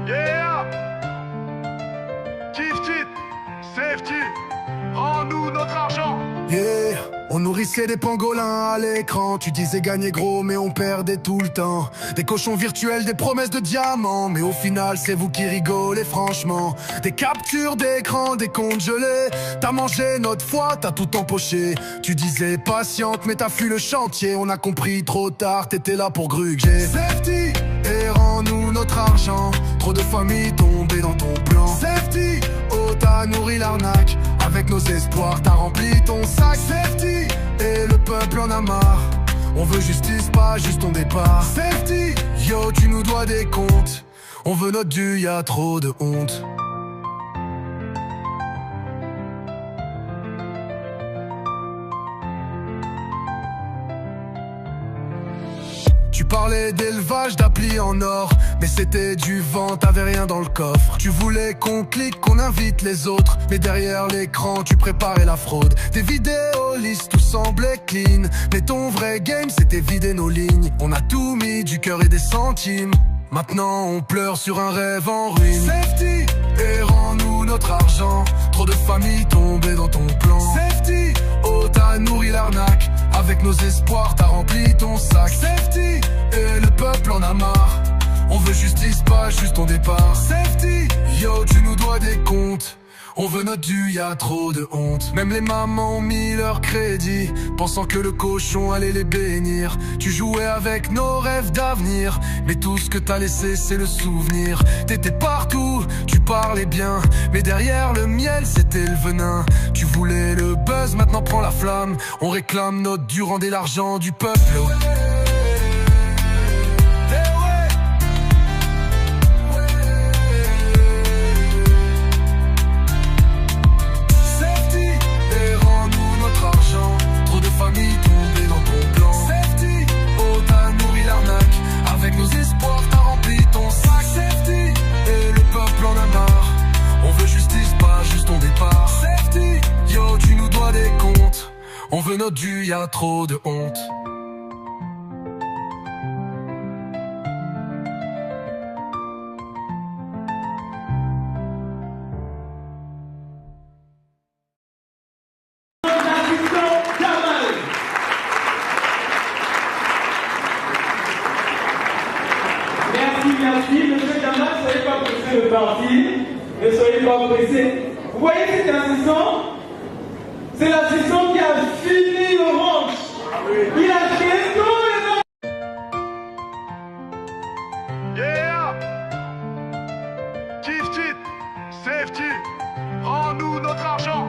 Yeah! Gifted, safety, rends-nous notre argent. Yeah, on nourrissait des pangolins à l'écran. Tu disais gagner gros mais on perdait tout le temps. Des cochons virtuels, des promesses de diamants. Mais au final c'est vous qui rigolez franchement. Des captures d'écran, des comptes gelés. T'as mangé notre foi, t'as tout empoché. Tu disais patiente mais t'as fui le chantier. On a compris trop tard, t'étais là pour gruger. Safety, et rends-nous notre argent. Trop de familles tombées dans ton plan. Safety, oh t'as nourri l'arnaque. Avec nos espoirs, t'as rempli ton sac. Safety, et le peuple en a marre. On veut justice, pas juste ton départ. Safety, yo, tu nous dois des comptes. On veut notre dû, y'a trop de honte. Tu parlais d'élevage, d'appli en or, mais c'était du vent, t'avais rien dans le coffre. Tu voulais qu'on clique, qu'on invite les autres, mais derrière l'écran tu préparais la fraude. Tes vidéos lisses, tout semblait clean, mais ton vrai game c'était vider nos lignes. On a tout mis, du cœur et des centimes. Maintenant on pleure sur un rêve en ruine. Safety, et rends-nous notre argent. Trop de familles tombées dans ton plan. Safety, oh t'as nourri l'arnaque. Avec nos espoirs t'as rempli ton sac. Safety, et le peuple en a marre. On veut justice, pas juste ton départ. Safety, yo tu nous dois des comptes. On veut notre dû, y'a trop de honte. Même les mamans ont mis leur crédit, pensant que le cochon allait les bénir. Tu jouais avec nos rêves d'avenir, mais tout ce que t'as laissé c'est le souvenir. T'étais partout, tu parlais bien, mais derrière le miel c'était le venin. Tu voulais le buzz, maintenant prends la flamme. On réclame notre dû, rendez l'argent du peuple. Famille tombée dans ton plan. Safety, oh t'as nourri l'arnaque. Avec nos espoirs t'as rempli ton sac. Safety, et le peuple en a marre. On veut justice, pas juste ton départ. Safety, yo tu nous dois des comptes. On veut notre dû, y'a trop de honte. Merci, monsieur Dama, ne soyez pas pressé de partir, ne soyez pas pressé. Vous voyez cette assistant? C'est l'assistant qui a fini le ranch. Il a fait tout les... Yeah! Gifted, safety, rends-nous notre argent.